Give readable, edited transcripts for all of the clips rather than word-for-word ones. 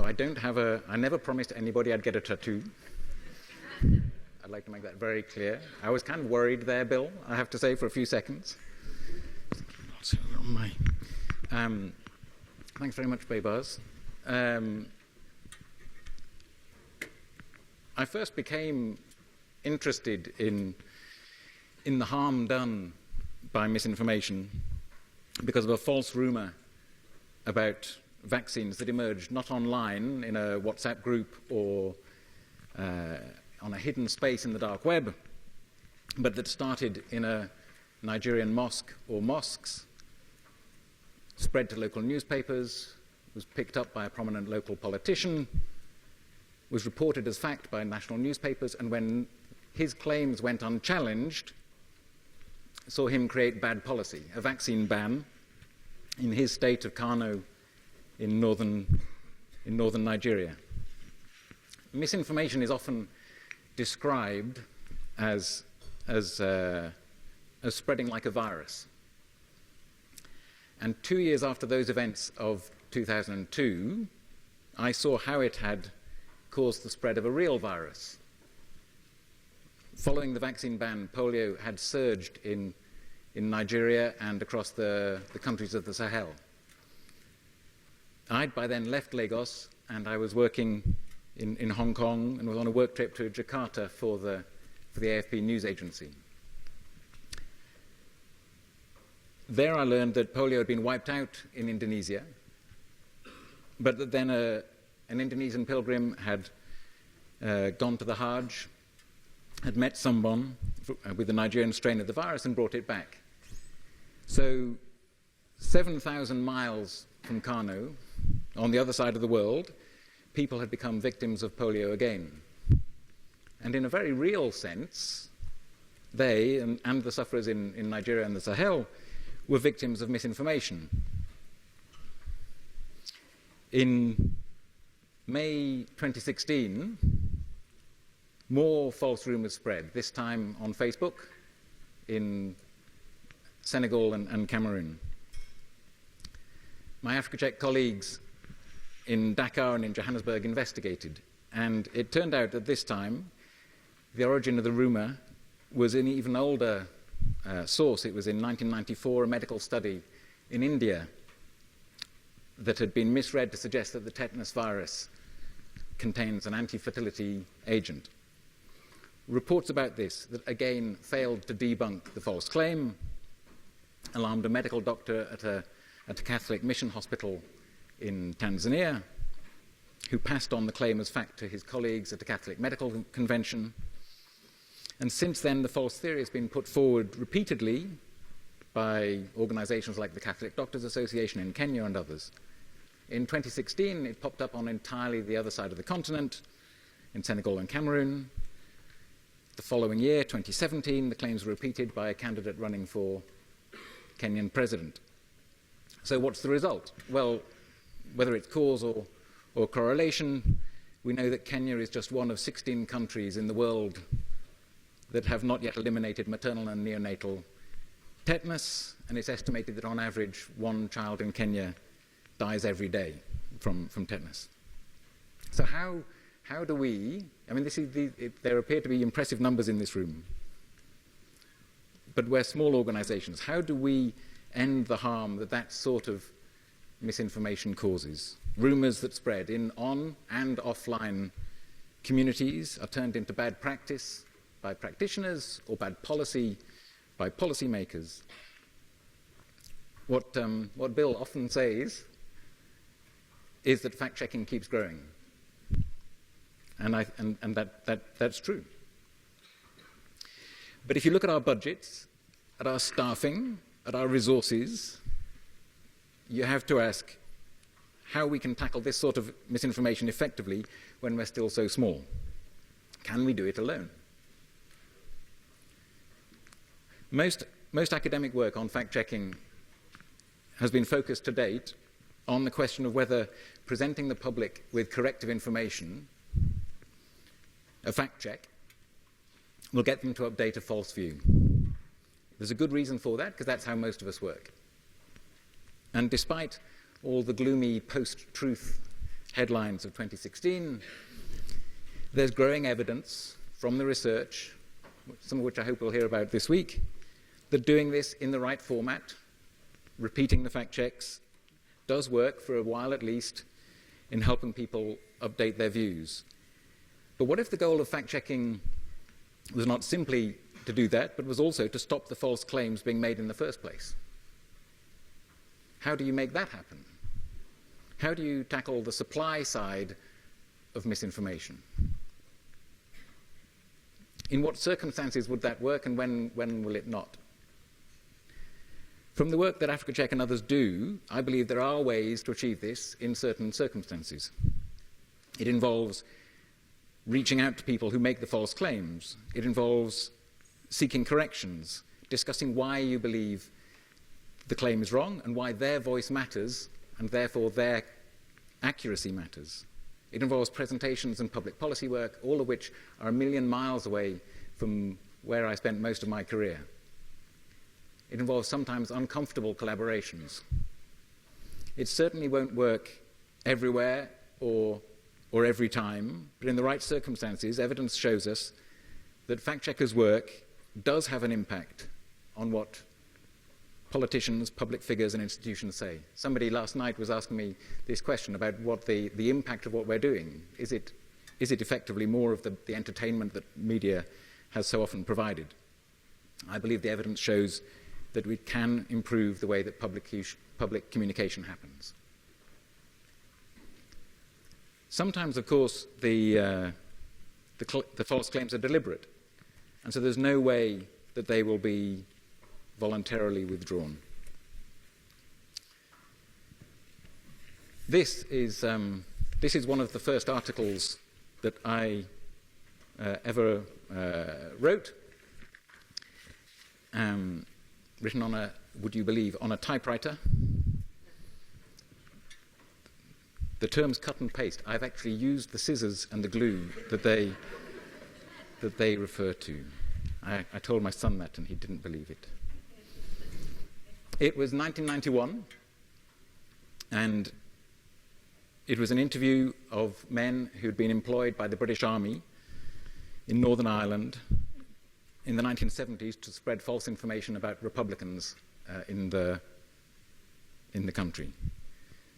So I never promised anybody I'd get a tattoo. I'd like to make that very clear. I was kind of worried there, Bill, I have to say, for a few seconds. Thanks very much, Baybars. I first became interested in the harm done by misinformation because of a false rumor about vaccines that emerged not online in a WhatsApp group or on a hidden space in the dark web, but that started in a Nigerian mosque or mosques, spread to local newspapers, was picked up by a prominent local politician, was reported as fact by national newspapers, and when his claims went unchallenged, saw him create bad policy, a vaccine ban in his state of Kano in northern Nigeria. Misinformation is often described as spreading like a virus. And 2 years after those events of 2002, I saw how it had caused the spread of a real virus. Following the vaccine ban, polio had surged in Nigeria and across the countries of the Sahel. I'd by then left Lagos, and I was working in Hong Kong and was on a work trip to Jakarta for the AFP news agency. There I learned that polio had been wiped out in Indonesia, but that then an Indonesian pilgrim had gone to the Hajj, had met someone with the Nigerian strain of the virus and brought it back. So 7,000 miles from Kano, on the other side of the world, people had become victims of polio again. And in a very real sense, they and the sufferers in Nigeria and the Sahel were victims of misinformation. In May 2016, more false rumors spread, this time on Facebook in Senegal and Cameroon. My Africa Check colleagues in Dakar and in Johannesburg investigated, and it turned out that this time the origin of the rumor was in an even older source. It was in 1994, a medical study in India that had been misread to suggest that the tetanus virus contains an anti-fertility agent. Reports about this that again failed to debunk the false claim, alarmed a medical doctor at a Catholic mission hospital in Tanzania, who passed on the claim as fact to his colleagues at a Catholic medical convention. And since then, the false theory has been put forward repeatedly by organizations like the Catholic Doctors Association in Kenya and others. In 2016, it popped up on entirely the other side of the continent, in Senegal and Cameroon. The following year, 2017, the claims were repeated by a candidate running for Kenyan president. So what's the result? Well, whether it's cause or correlation, we know that Kenya is just one of 16 countries in the world that have not yet eliminated maternal and neonatal tetanus, and it's estimated that on average one child in Kenya dies every day from tetanus. So how do we, I mean, there appear to be impressive numbers in this room, but we're small organizations. How do we end the harm that sort of misinformation causes? Rumors that spread in on and offline communities are turned into bad practice by practitioners or bad policy by policymakers. What Bill often says is that fact-checking keeps growing, and that's true. But if you look at our budgets, at our staffing, at our resources, you have to ask how we can tackle this sort of misinformation effectively when we're still so small. Can we do it alone? Most academic work on fact-checking has been focused to date on the question of whether presenting the public with corrective information, a fact check, will get them to update a false view. There's a good reason for that, because that's how most of us work. And despite all the gloomy post-truth headlines of 2016, there's growing evidence from the research, some of which I hope we'll hear about this week, that doing this in the right format, repeating the fact checks, does work for a while at least in helping people update their views. But what if the goal of fact-checking was not simply to do that, but was also to stop the false claims being made in the first place? How do you make that happen? How do you tackle the supply side of misinformation? In what circumstances would that work, and when will it not? From the work that Africa Check and others do, I believe there are ways to achieve this in certain circumstances. It involves reaching out to people who make the false claims. It involves seeking corrections, discussing why you believe the claim is wrong and why their voice matters and therefore their accuracy matters. It involves presentations and public policy work, all of which are a million miles away from where I spent most of my career. It involves sometimes uncomfortable collaborations. It certainly won't work everywhere or every time, but in the right circumstances, evidence shows us that fact-checkers' work does have an impact on what politicians, public figures, and institutions say. Somebody last night was asking me this question about what the impact of what we're doing. Is it effectively more of the entertainment that media has so often provided? I believe the evidence shows that we can improve the way that public communication happens. Sometimes, of course, the false claims are deliberate, and so there's no way that they will be voluntarily withdrawn. This is one of the first articles that I ever wrote, written on a, would you believe, on a typewriter. The terms cut and paste, I've actually used the scissors and the glue that they refer to. I told my son that and he didn't believe it. It was 1991, and it was an interview of men who'd been employed by the British Army in Northern Ireland in the 1970s to spread false information about Republicans in the country.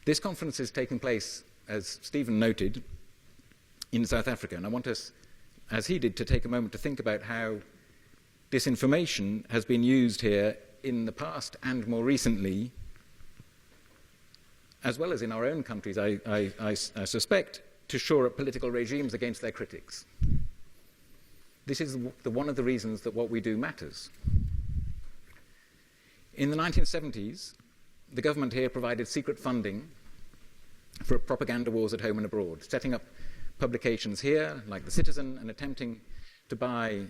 This conference is taking place, as Stephen noted, in South Africa, and I want us, as he did, to take a moment to think about how disinformation has been used here in the past and more recently, as well as in our own countries, I suspect, to shore up political regimes against their critics. This is one of the reasons that what we do matters. In the 1970s, the government here provided secret funding for propaganda wars at home and abroad, setting up publications here, like The Citizen, and attempting to buy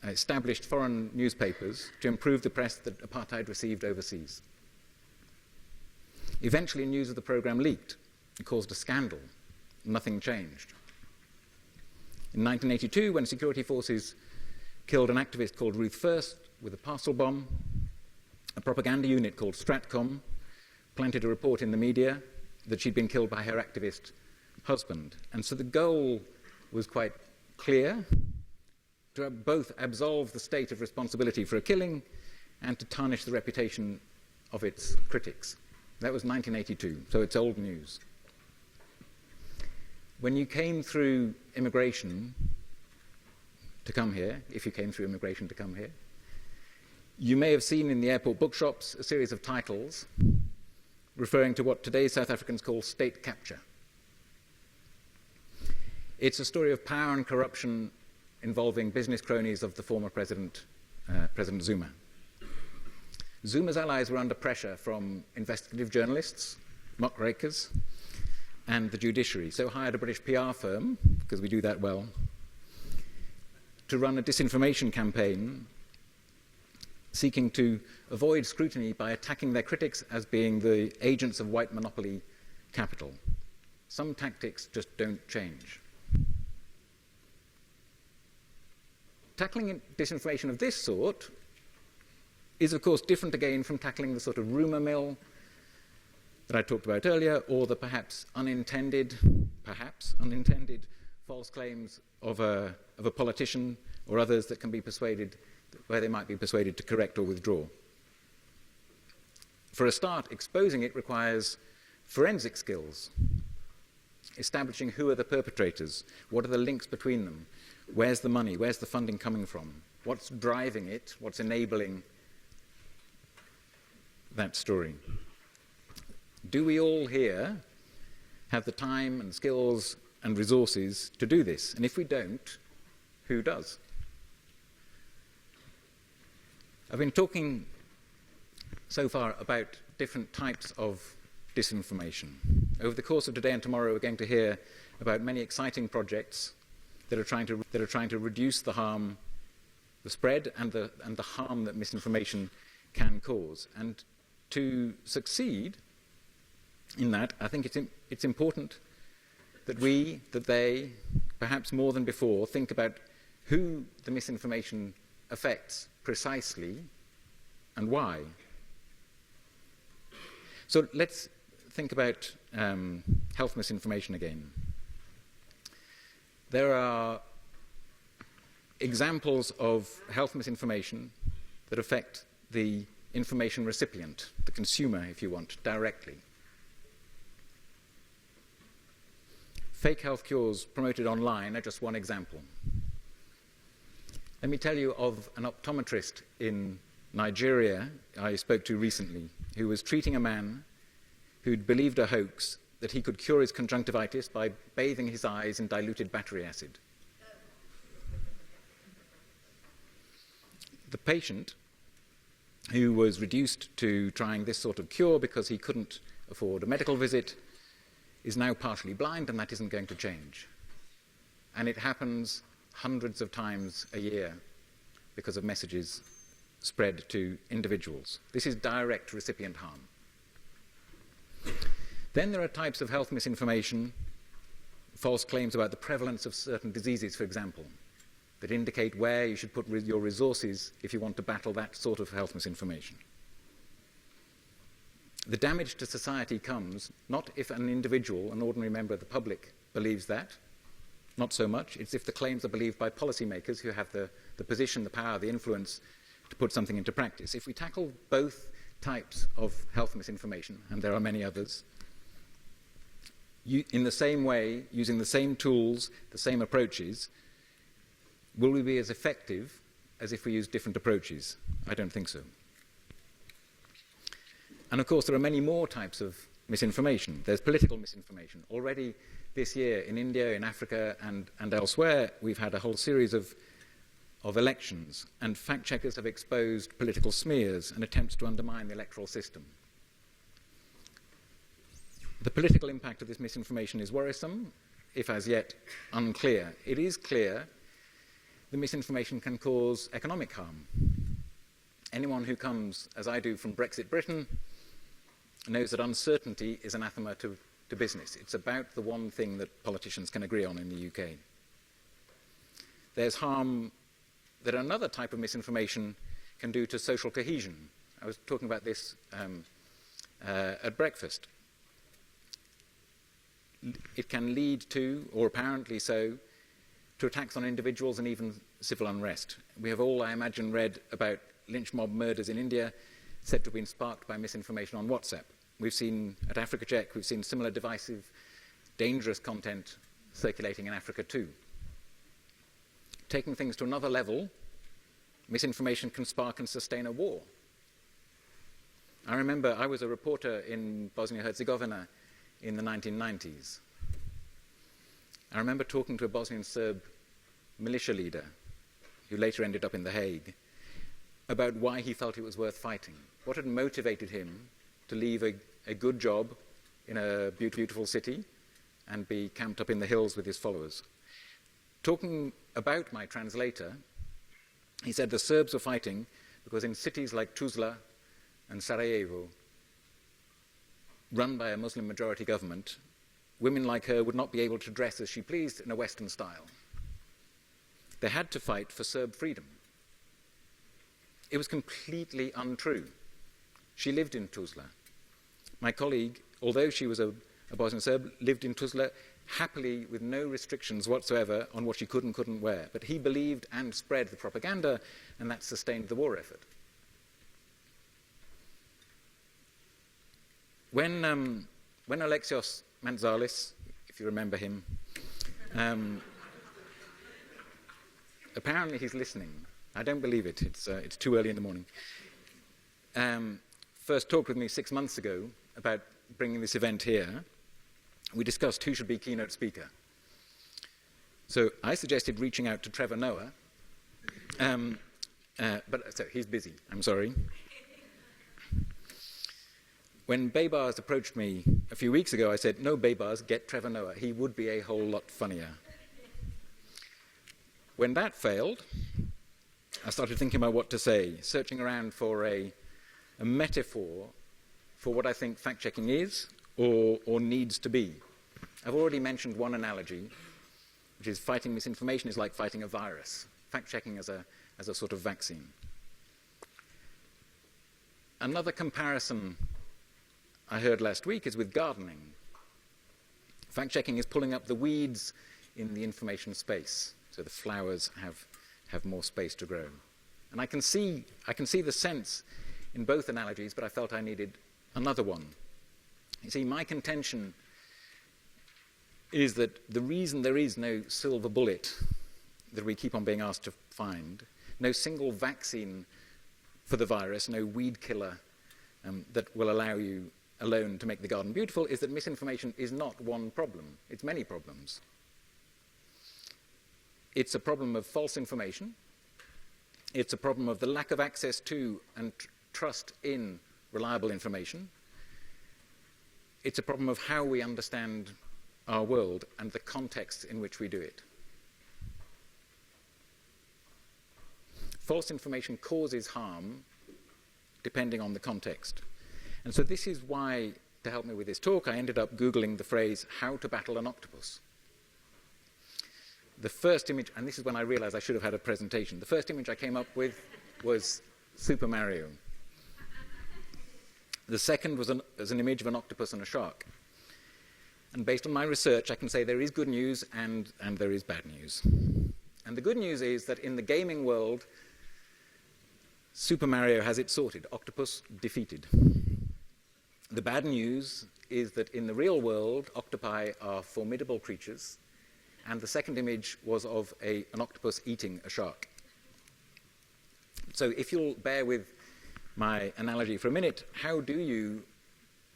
established foreign newspapers to improve the press that apartheid received overseas. Eventually, news of the program leaked. It caused a scandal. Nothing changed. In 1982, when security forces killed an activist called Ruth First with a parcel bomb, a propaganda unit called Stratcom planted a report in the media that she'd been killed by her activist husband. And so the goal was quite clear, to both absolve the state of responsibility for a killing and to tarnish the reputation of its critics. That was 1982, so it's old news. When you came through immigration to come here, if you came through immigration to come here, you may have seen in the airport bookshops a series of titles referring to what today's South Africans call state capture. It's a story of power and corruption involving business cronies of the former President Zuma. Zuma's allies were under pressure from investigative journalists, muckrakers, and the judiciary, so hired a British PR firm, because we do that well, to run a disinformation campaign seeking to avoid scrutiny by attacking their critics as being the agents of white monopoly capital. Some tactics just don't change. Tackling disinformation of this sort is, of course, different again from tackling the sort of rumour mill that I talked about earlier, or the perhaps unintended false claims of a politician or others that can be persuaded, where they might be persuaded to correct or withdraw. For a start, exposing it requires forensic skills, establishing who are the perpetrators, what are the links between them, where's the money, where's the funding coming from, what's driving it, what's enabling that story. Do we all here have the time and skills and resources to do this? And if we don't, who does? I've been talking so far about different types of disinformation. Over the course of today and tomorrow, we're going to hear about many exciting projects that are trying to reduce the harm, the spread, and the harm that misinformation can cause. And to succeed in that, I think it's important that they, perhaps more than before, think about who the misinformation affects precisely and why. So let's think about health misinformation again. There are examples of health misinformation that affect the information recipient, the consumer, if you want, directly. Fake health cures promoted online are just one example. Let me tell you of an optometrist in Nigeria I spoke to recently, who was treating a man who'd believed a hoax that he could cure his conjunctivitis by bathing his eyes in diluted battery acid. The patient, who was reduced to trying this sort of cure because he couldn't afford a medical visit, is now partially blind, and that isn't going to change. And it happens hundreds of times a year because of messages spread to individuals. This is direct recipient harm. Then there are types of health misinformation, false claims about the prevalence of certain diseases, for example, that indicate where you should put your resources if you want to battle that sort of health misinformation. The damage to society comes not if an individual, an ordinary member of the public, believes that, not so much. It's if the claims are believed by policymakers who have the position, the power, the influence to put something into practice. If we tackle both types of health misinformation, and there are many others, in the same way, using the same tools, the same approaches, will we be as effective as if we use different approaches? I don't think so. And of course, there are many more types of misinformation. There's political misinformation. Already this year in India, in Africa, and elsewhere, we've had a whole series of elections, and fact-checkers have exposed political smears and attempts to undermine the electoral system. The political impact of this misinformation is worrisome, if as yet unclear. It is clear the misinformation can cause economic harm. Anyone who comes, as I do, from Brexit Britain knows that uncertainty is anathema to business. It's about the one thing that politicians can agree on in the UK. There's harm that another type of misinformation can do to social cohesion. I was talking about this at breakfast. It can lead to, or apparently so, to attacks on individuals and even civil unrest. We have all, I imagine, read about lynch mob murders in India said to have been sparked by misinformation on WhatsApp. We've seen, at Africa Check, we've seen similar divisive, dangerous content circulating in Africa too. Taking things to another level, misinformation can spark and sustain a war. I remember I was a reporter in Bosnia-Herzegovina in the 1990s. I remember talking to a Bosnian Serb militia leader, who later ended up in The Hague, about why he felt it was worth fighting. What had motivated him to leave a good job in a beautiful city and be camped up in the hills with his followers. Talking about my translator, he said the Serbs were fighting because in cities like Tuzla and Sarajevo, run by a Muslim-majority government, women like her would not be able to dress as she pleased in a Western style. They had to fight for Serb freedom. It was completely untrue. She lived in Tuzla. My colleague although she was a Bosnian Serb, lived in Tuzla happily with no restrictions whatsoever on what she could and couldn't wear. But he believed and spread the propaganda, and that sustained the war effort. When Alexios Mantzalis, if you remember him, apparently he's listening. I don't believe it. It's too early in the morning. First talked with me 6 months ago about bringing this event here. We discussed who should be keynote speaker. So I suggested reaching out to Trevor Noah, but so he's busy, I'm sorry. When Baybars approached me a few weeks ago, I said, no, Baybars, get Trevor Noah. He would be a whole lot funnier. When that failed, I started thinking about what to say, searching around for a metaphor for what I think fact-checking is or needs to be. I've already mentioned one analogy, which is fighting misinformation is like fighting a virus, fact-checking as a sort of vaccine. Another comparison I heard last week is with gardening. Fact-checking is pulling up the weeds in the information space, so the flowers have more space to grow. And I can see the sense in both analogies, but I felt I needed another one. You see, my contention is that the reason there is no silver bullet that we keep on being asked to find, no single vaccine for the virus, no weed killer that will allow you alone to make the garden beautiful, is that misinformation is not one problem. It's many problems. It's a problem of false information. It's a problem of the lack of access to and trust in reliable information. It's a problem of how we understand our world and the context in which we do it. False information causes harm depending on the context. And so this is why, to help me with this talk, I ended up Googling the phrase, how to battle an octopus. The first image, and this is when I realized I should have had a presentation, the first image I came up with was Super Mario. The second was an image of an octopus and a shark. And based on my research, I can say there is good news and there is bad news. And the good news is that in the gaming world, Super Mario has it sorted. Octopus defeated. The bad news is that in the real world, octopi are formidable creatures, and the second image was of an octopus eating a shark. So if you'll bear with my analogy for a minute, how do you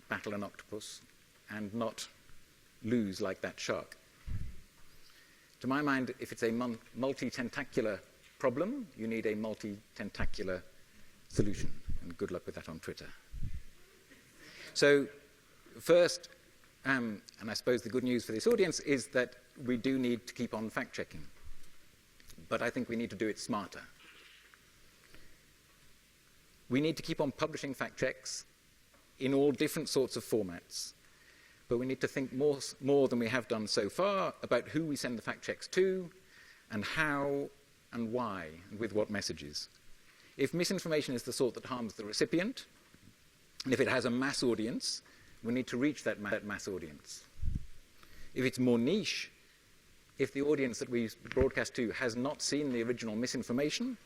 battle an octopus and not lose like that shark? To my mind, if it's a multi-tentacular problem, you need a multi-tentacular solution, and good luck with that on Twitter. So first, and I suppose the good news for this audience is that we do need to keep on fact-checking, but I think we need to do it smarter. We need to keep on publishing fact checks in all different sorts of formats, but we need to think more than we have done so far about who we send the fact checks to and how and why and with what messages. If misinformation is the sort that harms the recipient, and if it has a mass audience, we need to reach that mass audience. If it's more niche, if the audience that we broadcast to has not seen the original misinformation,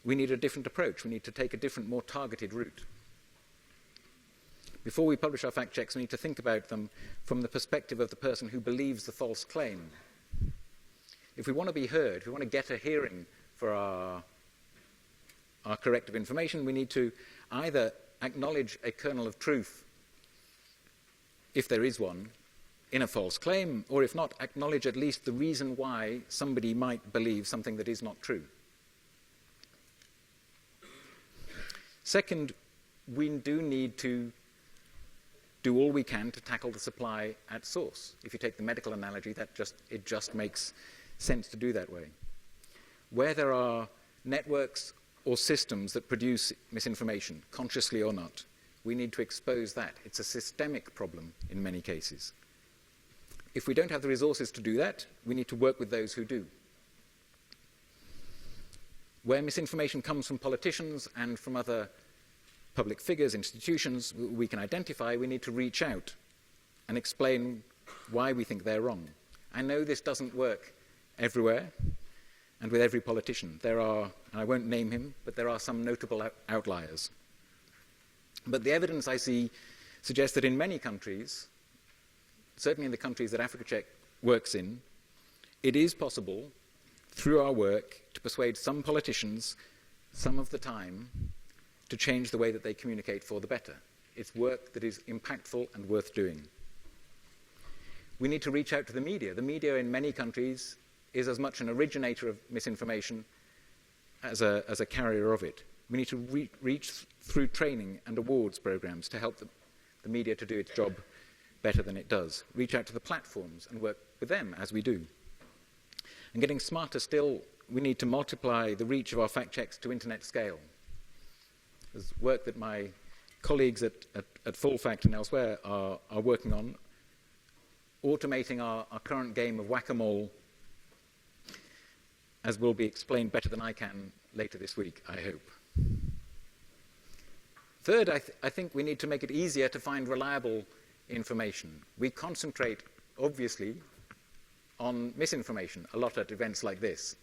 we need a different approach. We need to take a different, more targeted route. Before we publish our fact checks, we need to think about them from the perspective of the person who believes the false claim. If we want to be heard, if we want to get a hearing for our corrective information, we need to either acknowledge a kernel of truth, if there is one, in a false claim, or if not, acknowledge at least the reason why somebody might believe something that is not true. Second, we do need to do all we can to tackle the supply at source. If you take the medical analogy, it just makes sense to do that way. Where there are networks or systems that produce misinformation, consciously or not, we need to expose that. It's a systemic problem in many cases. If we don't have the resources to do that, we need to work with those who do. Where misinformation comes from politicians and from other public figures, institutions we can identify, we need to reach out and explain why we think they're wrong. I know this doesn't work everywhere and with every politician. There are, and I won't name him, but there are some notable outliers. But the evidence I see suggests that in many countries, certainly in the countries that Africa Check works in, it is possible, through our work, to persuade some politicians, some of the time, to change the way that they communicate for the better. It's work that is impactful and worth doing. We need to reach out to the media. The media in many countries is as much an originator of misinformation as a carrier of it. We need to reach through training and awards programs to help the media to do its job better than it does. Reach out to the platforms and work with them as we do. And getting smarter still, we need to multiply the reach of our fact checks to internet scale. There's work that my colleagues at Full Fact and elsewhere are working on, automating our current game of whack-a-mole, as will be explained better than I can later this week, I hope. Third, I think we need to make it easier to find reliable information. We concentrate, obviously, on misinformation a lot at events like this.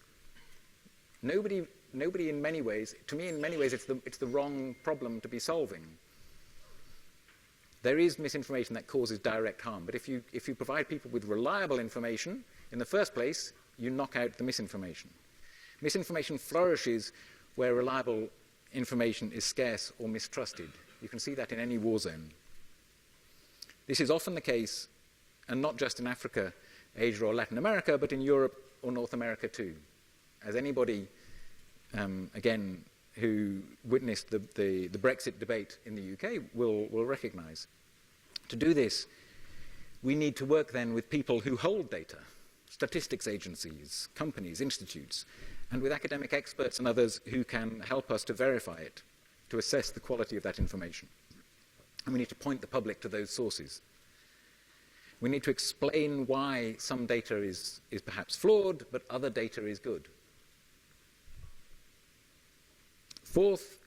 Nobody in many ways, to me in many ways, it's the wrong problem to be solving. There is misinformation that causes direct harm, but if you provide people with reliable information, in the first place, you knock out the misinformation. Misinformation flourishes where reliable information is scarce or mistrusted. You can see that in any war zone. This is often the case, and not just in Africa, Asia, or Latin America, but in Europe or North America too. As anybody, again, who witnessed the Brexit debate in the UK will recognize. To do this, we need to work then with people who hold data, statistics agencies, companies, institutes, and with academic experts and others who can help us to verify it, to assess the quality of that information. And we need to point the public to those sources. We need to explain why some data is perhaps flawed, but other data is good. Fourth,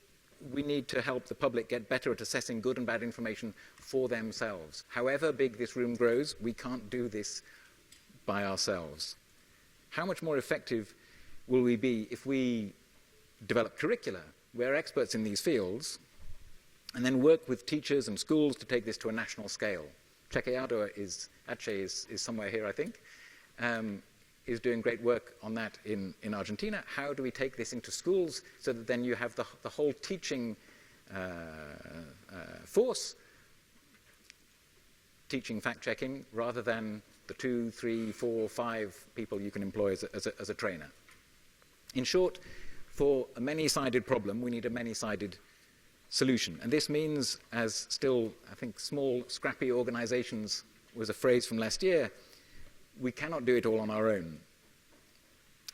we need to help the public get better at assessing good and bad information for themselves. However big this room grows, we can't do this by ourselves. How much more effective will we be if we develop curricula? We're experts in these fields, and then work with teachers and schools to take this to a national scale. Chequeado is somewhere here, I think, is doing great work on that in Argentina. How do we take this into schools so that then you have the whole teaching force teaching fact-checking rather than the 2, 3, 4, 5 people you can employ as a trainer? In short, for a many-sided problem, we need a many-sided solution. And this means, as still, I think, small, scrappy organizations was a phrase from last year, we cannot do it all on our own.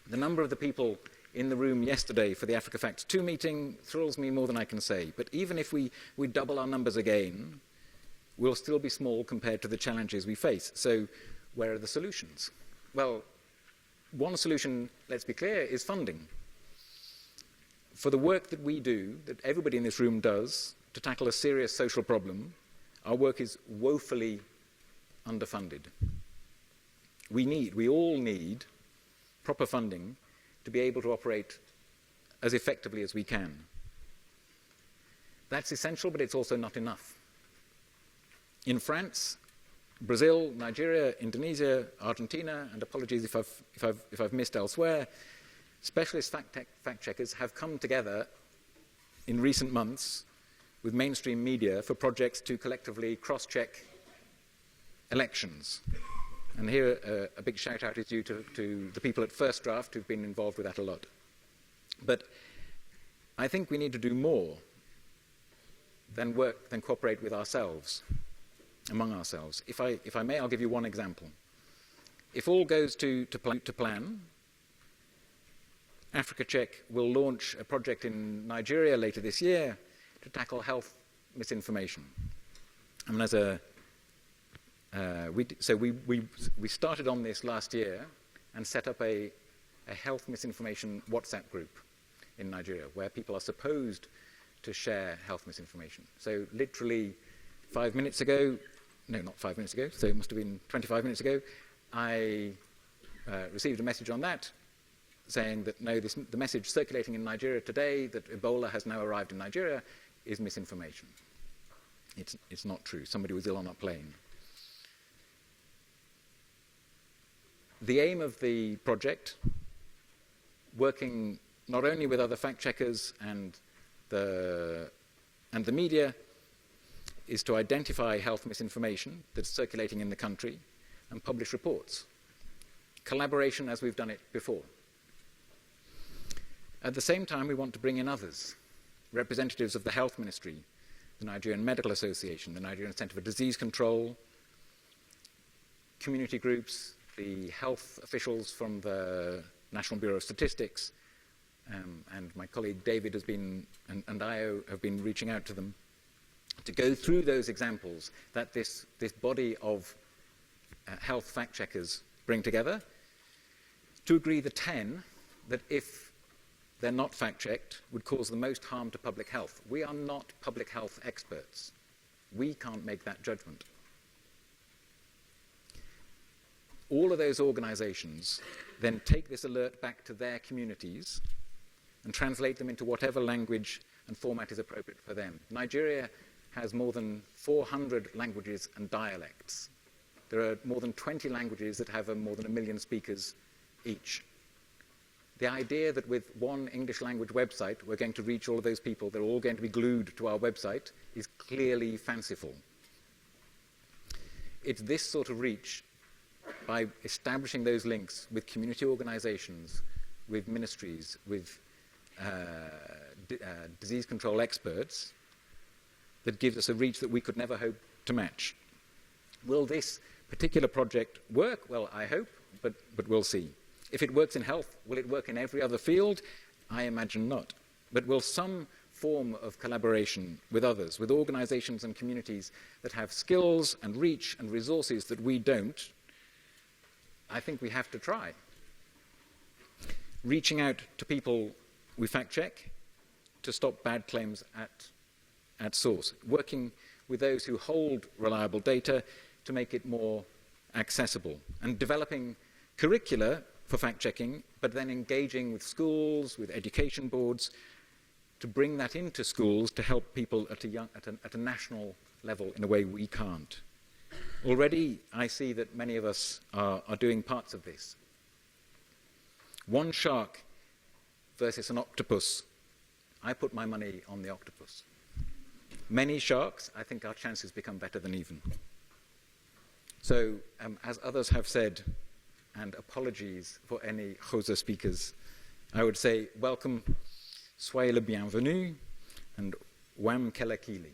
The number of the people in the room yesterday for the Africa Facts 2 meeting thrills me more than I can say. But even if we double our numbers again, we'll still be small compared to the challenges we face. So where are the solutions? Well, one solution, let's be clear, is funding. For the work that we do, that everybody in this room does, to tackle a serious social problem, our work is woefully underfunded. We all need proper funding to be able to operate as effectively as we can. That's essential, but it's also not enough. In France, Brazil, Nigeria, Indonesia, Argentina, and apologies if I've missed elsewhere, specialist fact checkers have come together in recent months with mainstream media for projects to collectively cross-check elections. And here a big shout out is due to the people at First Draft who've been involved with that a lot. But I think we need to do more than cooperate with ourselves, among ourselves. If I may, I'll give you one example. If all goes to plan, Africa Check will launch a project in Nigeria later this year to tackle health misinformation. I mean, we started on this last year and set up a health misinformation WhatsApp group in Nigeria where people are supposed to share health misinformation. So literally 5 minutes ago, no, not 5 minutes ago, so it must have been 25 minutes ago, I received a message on that saying that no, the message circulating in Nigeria today that Ebola has now arrived in Nigeria is misinformation. It's not true. Somebody was ill on a plane. The aim of the project, working not only with other fact-checkers and the media, is to identify health misinformation that's circulating in the country and publish reports. Collaboration as we've done it before. At the same time, we want to bring in others, representatives of the Health Ministry, the Nigerian Medical Association, the Nigerian Centre for Disease Control, community groups, the health officials from the National Bureau of Statistics, and my colleague David has been, and I have been reaching out to them to go through those examples that this body of health fact-checkers bring together, to agree the 10 that if they're not fact-checked would cause the most harm to public health. We are not public health experts. We can't make that judgment. All of those organizations then take this alert back to their communities and translate them into whatever language and format is appropriate for them. Nigeria has more than 400 languages and dialects. There are more than 20 languages that have more than 1 million speakers each. The idea that with one English language website we're going to reach all of those people, they're all going to be glued to our website, is clearly fanciful. It's this sort of reach, by establishing those links with community organizations, with ministries, with disease control experts, that gives us a reach that we could never hope to match. Will this particular project work? Well, I hope, but we'll see. If it works in health, will it work in every other field? I imagine not. But will some form of collaboration with others, with organizations and communities that have skills and reach and resources that we don't, I think we have to try. Reaching out to people we fact-check to stop bad claims at source. Working with those who hold reliable data to make it more accessible. And developing curricula for fact-checking, but then engaging with schools, with education boards, to bring that into schools to help people at a national level in a way we can't. Already, I see that many of us are doing parts of this. One shark versus an octopus. I put my money on the octopus. Many sharks, I think our chances become better than even. So, as others have said, and apologies for any Xhosa speakers, I would say welcome, soyez le bienvenu, and wam kelakili.